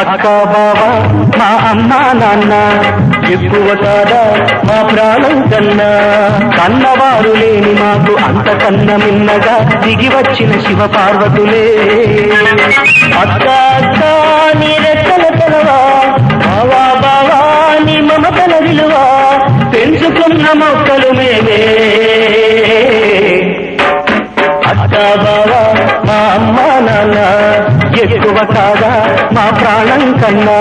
అక్క బావ మా అమ్మ నాన్న ఎక్కువ కాదా మా ప్రాణం కన్నా, కన్నవారు లేని మాకు అంతకన్నా మిన్నగా దిగి వచ్చిన శివ పార్వతులే. అక్క అక్క నీ రెక్కల తలవా, బావా బావా నీ మమతల విలువ, పెంచుకున్న మొక్కలు మేమే. అక్క బావా మా అమ్మ నాన్న ఎక్కువ కాదా మా ప్రాణం కన్నా,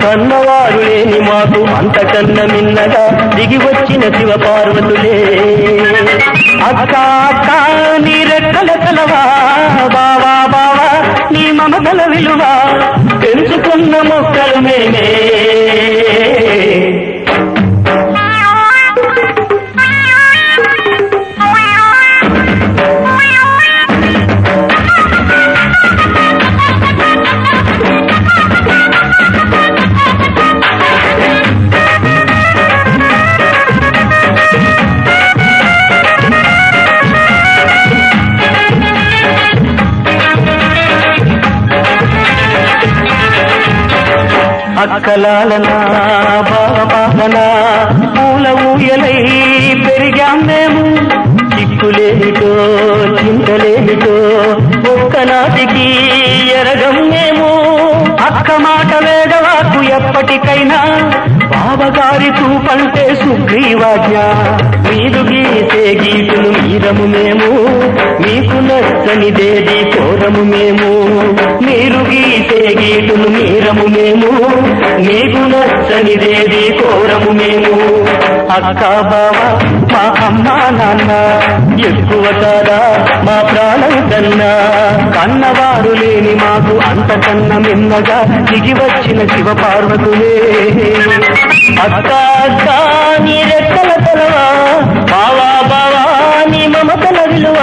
కన్నవారు లేని మాకు అంతకన్నా మిన్నగా దిగి వచ్చిన శివ పార్వతులే. అక్క అక్క నీ రెక్కల కలవా, బావా బావా నీ మమతల విలువ, పెంచుకున్న మొక్కలు మేమే. అక్కలాలనా బావనా పూల ఊయలై పెరిగాం మేము, చిక్కులేమిటో చింతలేమిటో ఒక్కనాటికి ఎరగం మేము. అక్క మాట వేడవాకు ఎప్పటికైనా, బావగారి చూపంటే సుగ్రీవాజ్ఞ, మీరు గీసే గీతులు మీరము మేము, మీకు నచ్చనిదేది కోరము మేము. మీరు గీసే గీతులు మీరము మేము, మీకు నచ్చనిదేది కోరము మేము. అక్క బావ మా అమ్మ నాన్న ఎక్కువ కాదా మా ప్రాణం కన్నా, కన్నవారు లేని మాకు అంతకన్నా మిన్నగా దిగి వచ్చిన శివ పార్వతులే. అక్క అక్క నీ రెక్కల తలవా, బావా బావా నీ మమతల విలువ,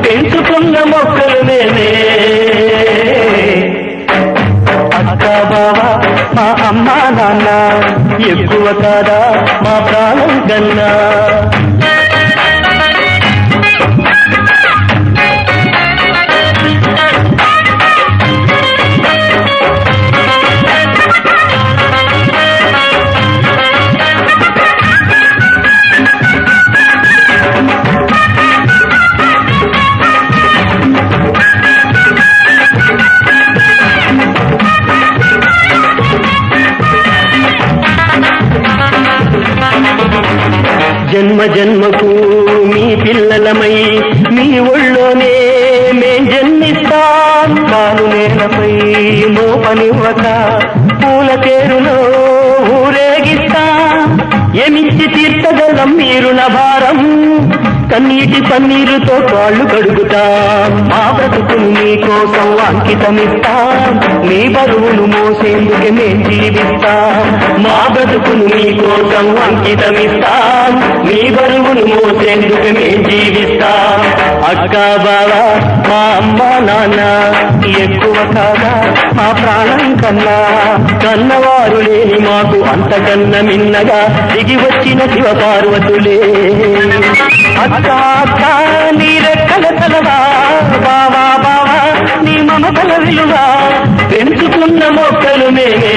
పెంచుకున్న మొక్కలు మేమే. అక్క బావా మా అమ్మ నాన్న ఎక్కువ కాదా మా ప్రాణం కన్నా. జన్మ జన్మకు మీ పిల్లలమై మీ ఒళ్ళోనే మేం జన్మిస్తాం, కాలు నేలపై మోపనివ్వక పూల తేరులో ఊరేగిస్తాం. ఏమిచ్చి తీర్చగలం మీరు భారం, కన్నీటి పన్నీరుతో కాళ్ళు కడుగుతాం. మా బ్రతుకును మీకోసం అంకితమిస్తాం, మీ బరువును మోసేందుకే మేం జీవిస్తాం. మా బ్రతుకును మీకోసం అంకితమిస్తాం, మీ బరువును మోసేందుకే మేం జీవిస్తాం. అక్క బావా మా అమ్మ నాన్న ఎక్కువ కాదా మా ప్రాణం కన్నా, కన్నవారు లేని మాకు అంతకన్నా మిన్నగా దిగి వచ్చిన శివ పార్వతులే. అక్క అక్క నీ రెక్కల తలవా, బావా బావా నీ మమతల విలువ, పెంచుకున్న మొక్కలు మేమే.